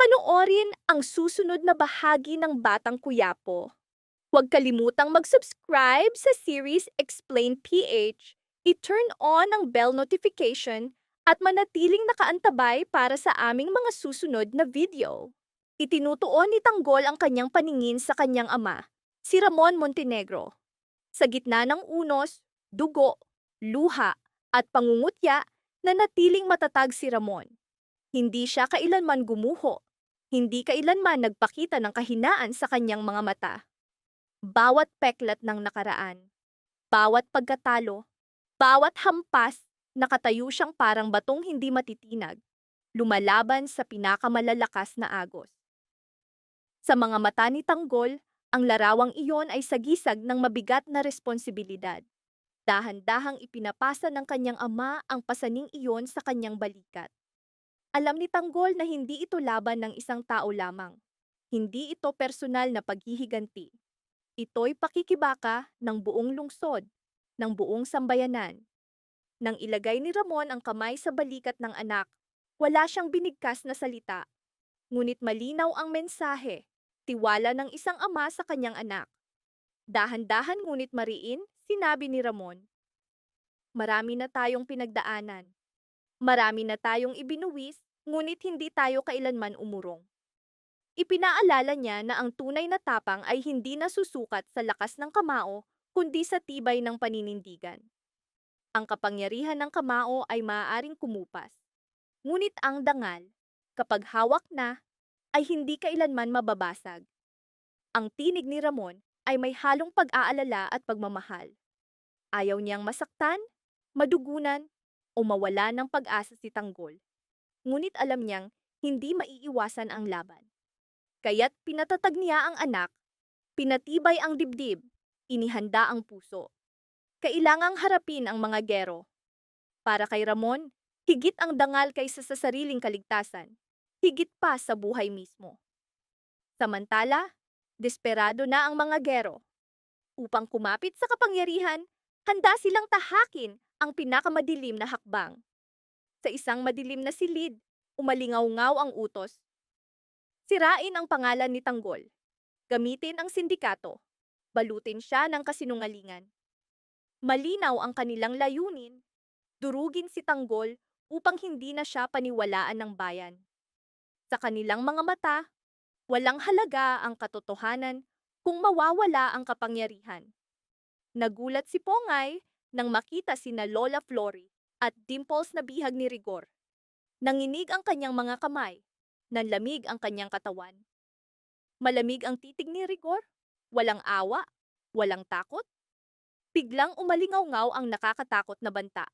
Panoorin ang susunod na bahagi ng Batang Kuyapo. Huwag kalimutang mag-subscribe sa series Explain PH, i-turn on ang bell notification at manatiling nakaantabay para sa aming mga susunod na video. Itinutuon ni Tanggol ang kanyang paningin sa kanyang ama, si Ramon Montenegro. Sa gitna ng unos, dugo, luha at pangungutya, natiling matatag si Ramon. Hindi siya kailanman gumuho. Hindi kailanman nagpakita ng kahinaan sa kanyang mga mata. Bawat peklat ng nakaraan, bawat pagkatalo, bawat hampas, nakatayo siyang parang batong hindi matitinag, lumalaban sa pinakamalalakas na agos. Sa mga mata ni Tanggol, ang larawang iyon ay sagisag ng mabigat na responsibilidad. Dahan-dahang ipinapasa ng kanyang ama ang pasaning iyon sa kanyang balikat. Alam ni Tanggol na hindi ito laban ng isang tao lamang. Hindi ito personal na paghihiganti. Ito'y pakikibaka ng buong lungsod, ng buong sambayanan. Nang ilagay ni Ramon ang kamay sa balikat ng anak, wala siyang binigkas na salita. Ngunit malinaw ang mensahe, tiwala ng isang ama sa kanyang anak. Dahan-dahan ngunit mariin, sinabi ni Ramon, "Marami na tayong pinagdaanan. Marami na tayong ibinuwis, ngunit hindi tayo kailanman umurong." Ipinaalala niya na ang tunay na tapang ay hindi nasusukat sa lakas ng kamao, kundi sa tibay ng paninindigan. Ang kapangyarihan ng kamao ay maaaring kumupas. Ngunit ang dangal, kapag hawak na, ay hindi kailanman mababasag. Ang tinig ni Ramon ay may halong pag-aalala at pagmamahal. Ayaw niyang masaktan, madugunan, o mawala ng pag-asa si Tanggol. Ngunit alam niyang hindi maiiwasan ang laban. Kaya't pinatatag niya ang anak, pinatibay ang dibdib, inihanda ang puso. Kailangang harapin ang mga gero. Para kay Ramon, higit ang dangal kaysa sa sariling kaligtasan, higit pa sa buhay mismo. Samantala, desperado na ang mga gero. Upang kumapit sa kapangyarihan, handa silang tahakin ang pinakamadilim na hakbang. Sa isang madilim na silid, umalingaw-ngaw ang utos. Sirain ang pangalan ni Tanggol. Gamitin ang sindikato. Balutin siya ng kasinungalingan. Malinaw ang kanilang layunin. Durugin si Tanggol upang hindi na siya paniwalaan ng bayan. Sa kanilang mga mata, walang halaga ang katotohanan kung mawawala ang kapangyarihan. Nagulat si Pongay nang makita sina Lola Flory at Dimples na bihag ni Rigor. Nanginig ang kanyang mga kamay. Nanlamig ang kanyang katawan. Malamig ang titig ni Rigor. Walang awa, walang takot. Biglang umalingaw-ngaw ang nakakatakot na banta.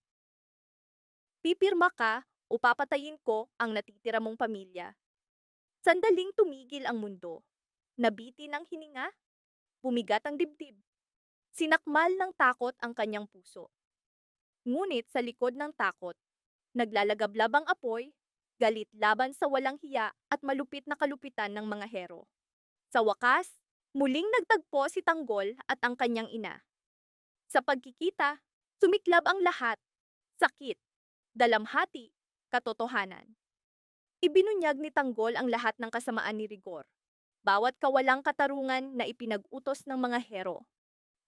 "Pipirma ka o papatayin ko ang natitira mong pamilya." Sandaling tumigil ang mundo. Nabitin ang hininga. Bumigat ang dibdib. Sinakmal ng takot ang kanyang puso. Ngunit sa likod ng takot, naglalagablab ang apoy, galit laban sa walang hiya at malupit na kalupitan ng mga hero. Sa wakas, muling nagtagpo si Tanggol at ang kanyang ina. Sa pagkikita, sumiklab ang lahat, sakit, dalamhati, katotohanan. Ibinunyag ni Tanggol ang lahat ng kasamaan ni Rigor, bawat kawalang katarungan na ipinag-utos ng mga hero.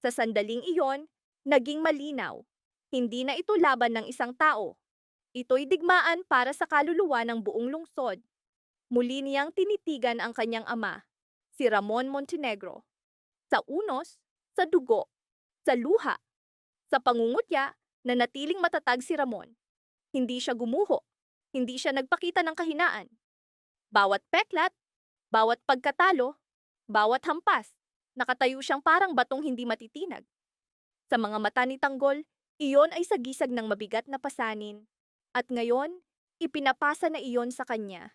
Sa sandaling iyon, naging malinaw, hindi na ito laban ng isang tao. Ito'y digmaan para sa kaluluwa ng buong lungsod. Muli niyang tinitigan ang kanyang ama, si Ramon Montenegro. Sa unos, sa dugo, sa luha, sa pangungutya, natiling matatag si Ramon. Hindi siya gumuho, hindi siya nagpakita ng kahinaan. Bawat peklat, bawat pagkatalo, bawat hampas, nakatayo siyang parang batong hindi matitinag. Sa mga mata ni Tanggol, iyon ay sagisag ng mabigat na pasanin. At ngayon, ipinapasa na iyon sa kanya.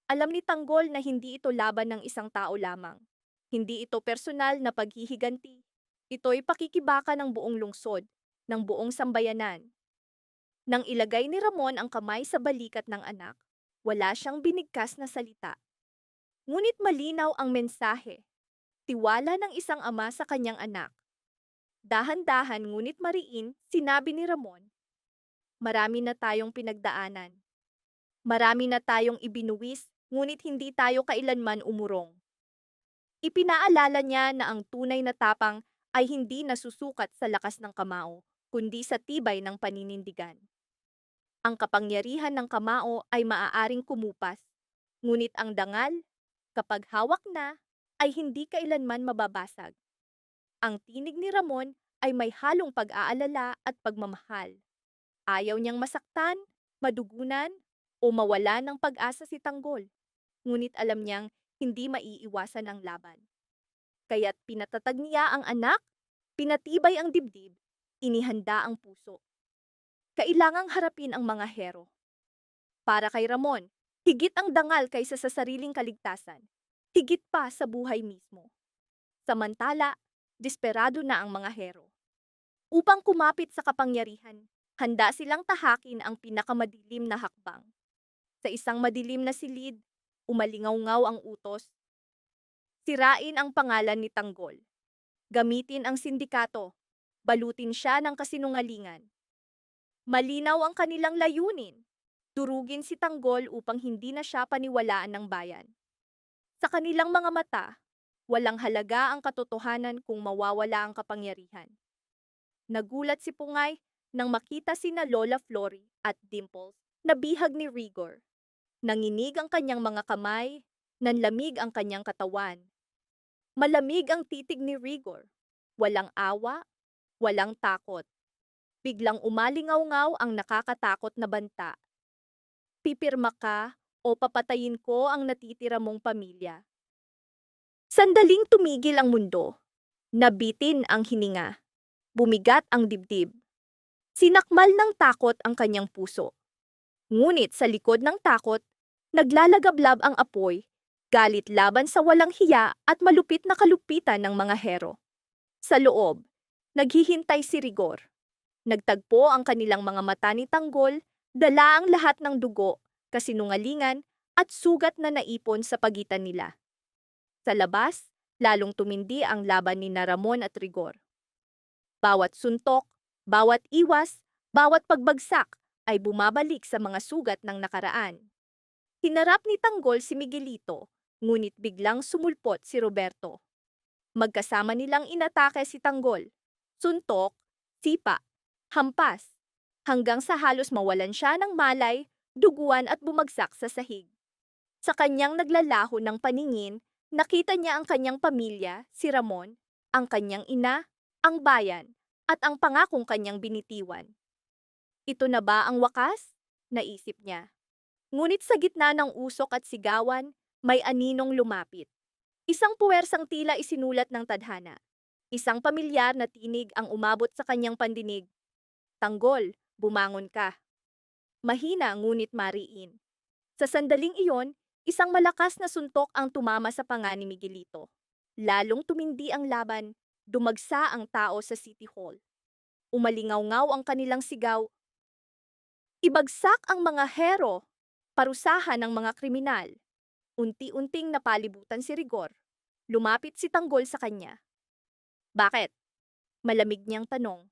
Alam ni Tanggol na hindi ito laban ng isang tao lamang. Hindi ito personal na paghihiganti. Ito'y pakikibaka ng buong lungsod, ng buong sambayanan. Nang ilagay ni Ramon ang kamay sa balikat ng anak, wala siyang binigkas na salita. Ngunit malinaw ang mensahe. Tiwala ng isang ama sa kanyang anak. Dahan-dahan ngunit mariin, sinabi ni Ramon, "Marami na tayong pinagdaanan. Marami na tayong ibinuwis, ngunit hindi tayo kailanman umurong. Ipinaalala niya na ang tunay na tapang ay hindi nasusukat sa lakas ng kamao, kundi sa tibay ng paninindigan. Ang kapangyarihan ng kamao ay maaaring kumupas, ngunit ang dangal, kapag hawak na, ay hindi kailanman mababasag. Ang tinig ni Ramon ay may halong pag-aalala at pagmamahal. Ayaw niyang masaktan, madugunan, o mawala ng pag-asa si Tanggol. Ngunit alam niyang hindi maiiwasan ang laban. Kaya't pinatatag niya ang anak, pinatibay ang dibdib, inihanda ang puso. Kailangang harapin ang mga hero. Para kay Ramon, higit ang dangal kaysa sa sariling kaligtasan, higit pa sa buhay mismo. Samantala, desperado na ang mga hero. Upang kumapit sa kapangyarihan, handa silang tahakin ang pinakamadilim na hakbang. Sa isang madilim na silid, umalingaw-ngaw ang utos. Sirain ang pangalan ni Tanggol. Gamitin ang sindikato. Balutin siya ng kasinungalingan. Malinaw ang kanilang layunin. Durugin si Tanggol upang hindi na siya paniwalaan ng bayan. Sa kanilang mga mata, walang halaga ang katotohanan kung mawawala ang kapangyarihan. Nagulat si Pungay nang makita sina Lola Flory at Dimples na bihag ni Rigor. Nanginig ang kanyang mga kamay, nanlamig ang kanyang katawan. Malamig ang titig ni Rigor. Walang awa, walang takot. Biglang umalingaw-ngaw ang nakakatakot na banta. Pipirma ka o papatayin ko ang natitira mong pamilya. Sandaling tumigil ang mundo. Nabitin ang hininga. Bumigat ang dibdib. Sinakmal ng takot ang kanyang puso. Ngunit sa likod ng takot, naglalagablab ang apoy, galit laban sa walang hiya at malupit na kalupitan ng mga hero. Sa loob, naghihintay si Rigor. Nagtagpo ang kanilang mga mata ni Tanggol, dala ang lahat ng dugo, kasinungalingan at sugat na naipon sa pagitan nila. Sa labas, lalong tumindi ang laban ni Ramon at Rigor. Bawat suntok, bawat iwas, bawat pagbagsak ay bumabalik sa mga sugat ng nakaraan. Hinarap ni Tanggol si Miguelito, ngunit biglang sumulpot si Roberto. Magkasama nilang inatake si Tanggol. Suntok, sipa, hampas, hanggang sa halos mawalan siya ng malay, duguan at bumagsak sa sahig. Sa kanyang naglalaho ng paningin, nakita niya ang kanyang pamilya, si Ramon, ang kanyang ina, ang bayan, at ang pangakong kanyang binitiwan. Ito na ba ang wakas? Naisip niya. Ngunit sa gitna ng usok at sigawan, may aninong lumapit. Isang puwersang tila isinulat ng tadhana. Isang pamilyar na tinig ang umabot sa kanyang pandinig. Tanggol, bumangon ka. Mahina ngunit mariin. Sa sandaling iyon, isang malakas na suntok ang tumama sa panga ni Miguelito. Lalong tumindi ang laban, dumagsa ang tao sa City Hall. Umalingaw-ngaw ang kanilang sigaw. Ibagsak ang mga hero, parusahan ng mga kriminal. Unti-unting napalibutan si Rigor. Lumapit si Tanggol sa kanya. Bakit? Malamig niyang tanong.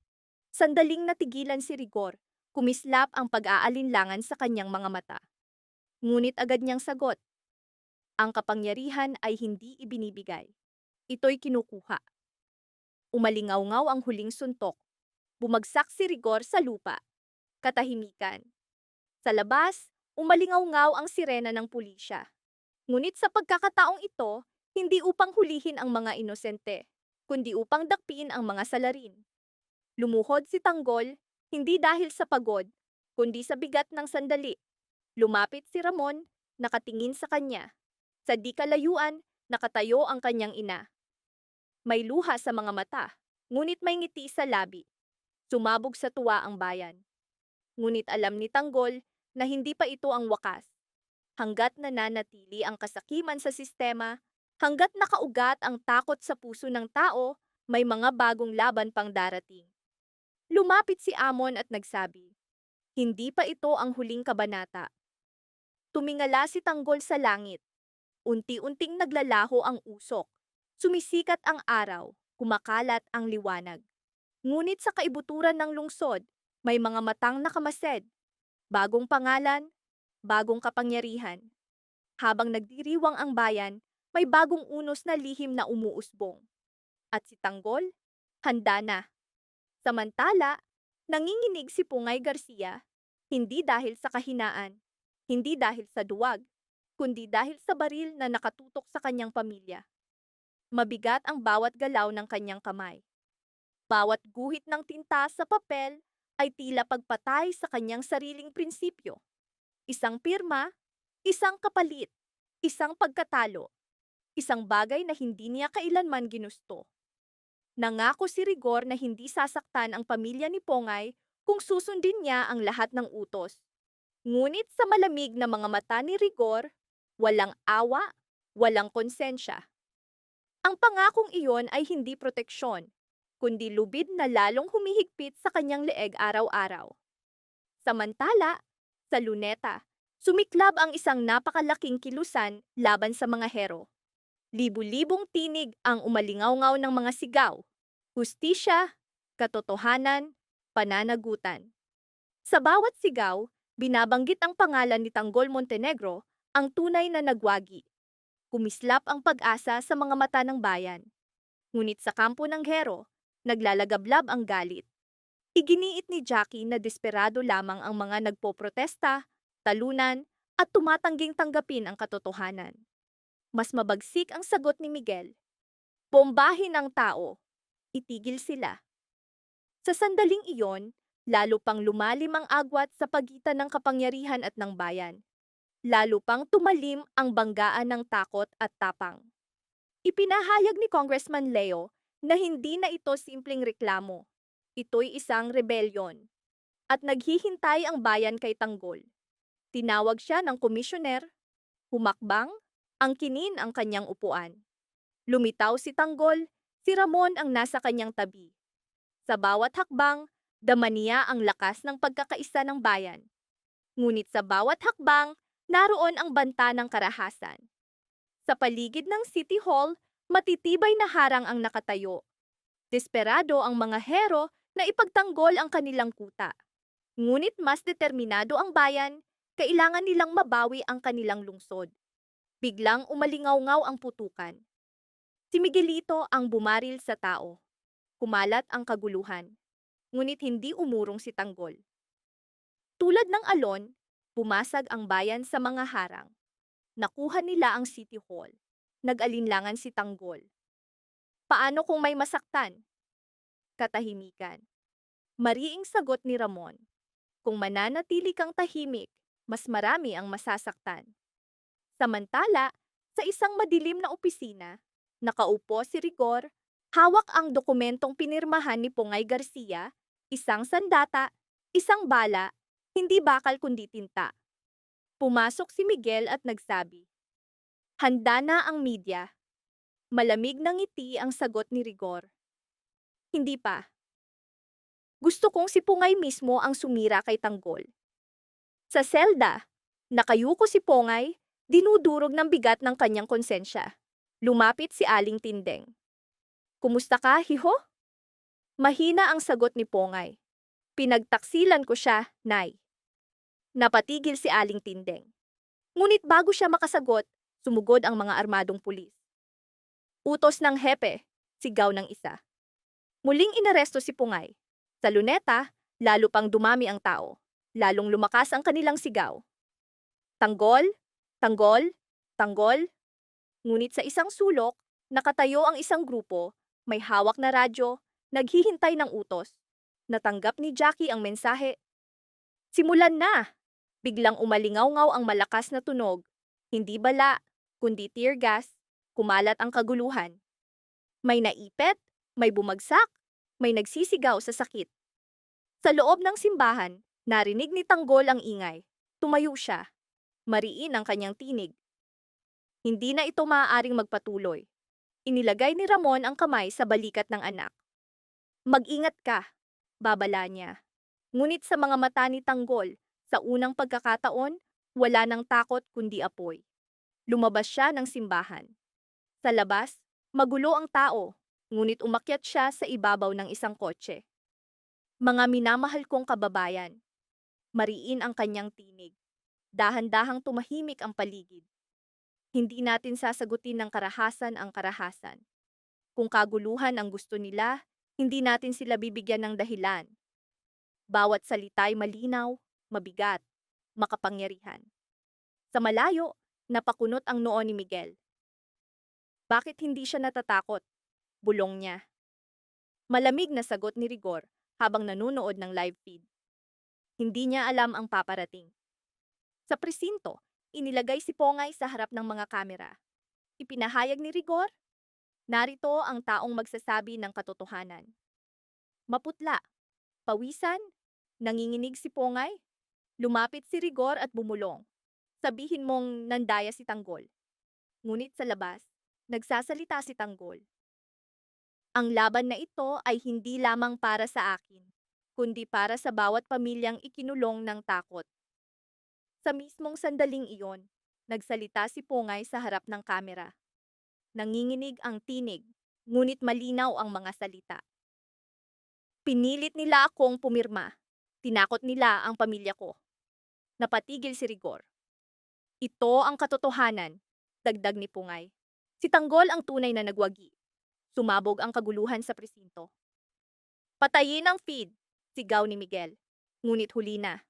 Sandaling natigilan si Rigor, kumislap ang pag-aalinlangan sa kanyang mga mata. Ngunit agad niyang sagot. Ang kapangyarihan ay hindi ibinibigay. Ito'y kinukuha. Umalingaw-ngaw ang huling suntok. Bumagsak si Rigor sa lupa. Katahimikan. Sa labas, umalingaw-ngaw ang sirena ng pulisya. Ngunit sa pagkakataong ito, hindi upang hulihin ang mga inosente, kundi upang dakpiin ang mga salarin. Lumuhod si Tanggol, hindi dahil sa pagod, kundi sa bigat ng sandali. Lumapit si Ramon, nakatingin sa kanya. Sa di kalayuan, nakatayo ang kanyang ina. May luha sa mga mata, ngunit may ngiti sa labi. Sumabog sa tuwa ang bayan. Ngunit alam ni Tanggol na hindi pa ito ang wakas. Hanggat nananatili ang kasakiman sa sistema, hanggat nakaugat ang takot sa puso ng tao, may mga bagong laban pang darating. Lumapit si Amon at nagsabi, hindi pa ito ang huling kabanata. Tumingala si Tanggol sa langit. Unti-unting naglalaho ang usok. Sumisikat ang araw, kumakalat ang liwanag. Ngunit sa kaibuturan ng lungsod, may mga matang nakamasid. Bagong pangalan, bagong kapangyarihan. Habang nagdiriwang ang bayan, may bagong unos na lihim na umuusbong. At si Tanggol, handa na. Samantala, nanginginig si Pungay Garcia, hindi dahil sa kahinaan, hindi dahil sa duwag, kundi dahil sa baril na nakatutok sa kanyang pamilya. Mabigat ang bawat galaw ng kanyang kamay. Bawat guhit ng tinta sa papel ay tila pagpatay sa kanyang sariling prinsipyo. Isang pirma, isang kapalit, isang pagkatalo, isang bagay na hindi niya kailanman ginusto. Nangako si Rigor na hindi sasaktan ang pamilya ni Pongay kung susundin niya ang lahat ng utos. Ngunit sa malamig na mga mata ni Rigor, walang awa, walang konsensya. Ang pangakong iyon ay hindi proteksyon, kundi lubid na lalong humihigpit sa kanyang leeg araw-araw. Samantala, sa Luneta, sumiklab ang isang napakalaking kilusan laban sa mga hero. Libu-libong tinig ang umalingaw-ngaw ng mga sigaw, hustisya, katotohanan, pananagutan. Sa bawat sigaw, binabanggit ang pangalan ni Tanggol Montenegro, ang tunay na nagwagi. Kumislap ang pag-asa sa mga mata ng bayan. Ngunit sa kampo ng hero, naglalagablab ang galit. Iginiit ni Jackie na desperado lamang ang mga nagpoprotesta, talunan, at tumatangging tanggapin ang katotohanan. Mas mabagsik ang sagot ni Miguel. Bombahin ang tao. Itigil sila. Sa sandaling iyon, lalo pang lumalim ang agwat sa pagitan ng kapangyarihan at ng bayan. Lalo pang tumalim ang banggaan ng takot at tapang. Ipinahayag ni Congressman Leo na hindi na ito simpleng reklamo. Ito'y isang rebelyon. At naghihintay ang bayan kay Tanggol. Tinawag siya ng komisyoner, humakbang, angkinin ang kanyang upuan. Lumitaw si Tanggol, si Ramon ang nasa kanyang tabi. Sa bawat hakbang, dama niya ang lakas ng pagkakaisa ng bayan. Ngunit sa bawat hakbang, naroon ang banta ng karahasan. Sa paligid ng City Hall, matitibay na harang ang nakatayo. Desperado ang mga hero na ipagtanggol ang kanilang kuta. Ngunit mas determinado ang bayan, kailangan nilang mabawi ang kanilang lungsod. Biglang umalingaw-ngaw ang putukan. Si Miguelito ang bumaril sa tao. Kumalat ang kaguluhan. Ngunit hindi umurong si Tanggol. Tulad ng alon, bumasag ang bayan sa mga harang. Nakuha nila ang City Hall. Nag-alinlangan si Tanggol. Paano kung may masaktan? Katahimikan. Mariing sagot ni Ramon. Kung mananatili kang tahimik, mas marami ang masasaktan. Samantala, sa isang madilim na opisina, nakaupo si Rigor, hawak ang dokumentong pinirmahan ni Pungay Garcia, isang sandata, isang bala, hindi bakal kundi tinta. Pumasok si Miguel at nagsabi, "Handa na ang media." Malamig na ngiti ang sagot ni Rigor. Hindi pa. Gusto kong si Pungay mismo ang sumira kay Tanggol. Sa selda, nakayuko si Pungay, dinudurog ng bigat ng kanyang konsensya. Lumapit si Aling Tindeng. Kumusta ka, hiho? Mahina ang sagot ni Pungay. Pinagtaksilan ko siya, Nay. Napatigil si Aling Tindeng. Ngunit bago siya makasagot, sumugod ang mga armadong pulis. Utos ng hepe, sigaw ng isa. Muling inaresto si Pungay. Sa Luneta, lalo pang dumami ang tao. Lalong lumakas ang kanilang sigaw. Tanggol, Tanggol, Tanggol. Ngunit sa isang sulok, nakatayo ang isang grupo, may hawak na radyo, naghihintay ng utos. Natanggap ni Jackie ang mensahe. Simulan na! Biglang umalingaw-ngaw ang malakas na tunog. Hindi bala, kundi tear gas, kumalat ang kaguluhan. May naipit, may bumagsak, may nagsisigaw sa sakit. Sa loob ng simbahan, narinig ni Tanggol ang ingay. Tumayo siya. Mariin ang kanyang tinig. Hindi na ito maaaring magpatuloy. Inilagay ni Ramon ang kamay sa balikat ng anak. Mag-ingat ka, babala niya. Ngunit sa mga mata ni Tanggol, sa unang pagkakataon, wala nang takot kundi apoy. Lumabas siya ng simbahan. Sa labas, magulo ang tao, ngunit umakyat siya sa ibabaw ng isang kotse. Mga minamahal kong kababayan. Mariin ang kanyang tinig. Dahan-dahang tumahimik ang paligid. Hindi natin sasagutin ng karahasan ang karahasan. Kung kaguluhan ang gusto nila, hindi natin sila bibigyan ng dahilan. Bawat salita ay malinaw, mabigat, makapangyarihan. Sa malayo, napakunot ang noo ni Miguel. Bakit hindi siya natatakot? Bulong niya. Malamig na sagot ni Rigor habang nanunood ng live feed. Hindi niya alam ang paparating. Sa presinto, inilagay si Pongay sa harap ng mga kamera. Ipinahayag ni Rigor, narito ang taong magsasabi ng katotohanan. Maputla, pawisan, nanginginig si Pongay. Lumapit si Rigor at bumulong. Sabihin mong nandaya si Tanggol. Ngunit sa labas, nagsasalita si Tanggol. Ang laban na ito ay hindi lamang para sa akin, kundi para sa bawat pamilyang ikinulong ng takot. Sa mismong sandaling iyon, nagsalita si Pongay sa harap ng kamera. Nanginginig ang tinig, ngunit malinaw ang mga salita. Pinilit nila akong pumirma. Tinakot nila ang pamilya ko. Napatigil si Rigor. Ito ang katotohanan, dagdag ni Pungay. Si Tanggol ang tunay na nagwagi. Sumabog ang kaguluhan sa presinto. Patayin ang feed, sigaw ni Miguel. Ngunit huli na.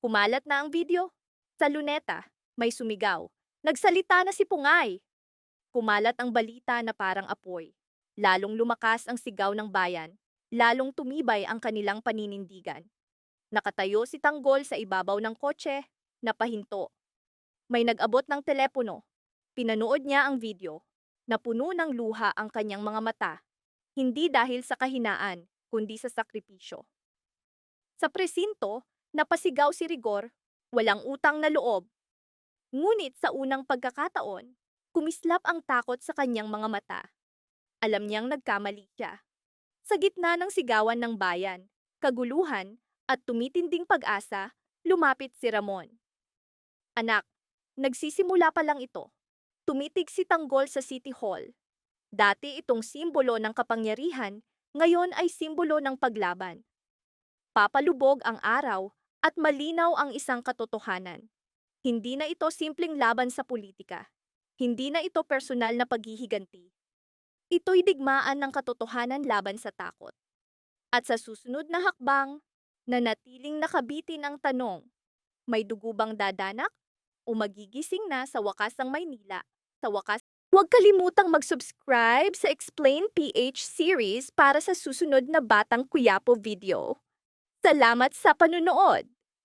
Kumalat na ang video. Sa luneta, may sumigaw. Nagsalita na si Pungay. Kumalat ang balita na parang apoy. Lalong lumakas ang sigaw ng bayan. Lalong tumibay ang kanilang paninindigan. Nakatayo si Tanggol sa ibabaw ng kotse, napahinto. May nag-abot ng telepono. Pinanood niya ang video. Napuno ng luha ang kanyang mga mata. Hindi dahil sa kahinaan, kundi sa sakripisyo. Sa presinto, napasigaw si Rigor, walang utang na loob. Ngunit sa unang pagkakataon, kumislap ang takot sa kanyang mga mata. Alam niyang nagkamali siya. Sa gitna ng sigawan ng bayan, kaguluhan, at tumitinding pag-asa, lumapit si Ramon. Anak, nagsisimula pa lang ito. Tumitig si Tanggol sa City Hall. Dati itong simbolo ng kapangyarihan, ngayon ay simbolo ng paglaban. Papalubog ang araw at malinaw ang isang katotohanan. Hindi na ito simpleng laban sa politika. Hindi na ito personal na paghihiganti. Ito'y digmaan ng katotohanan laban sa takot. At sa susunod na hakbang, nanatiling nakabitin ang tanong, may dugo bang dadanak o magigising na sa wakas ng Maynila? Sa wakas, huwag kalimutang mag-subscribe sa Explain PH series para sa susunod na Batang Quiapo video. Salamat sa panunood!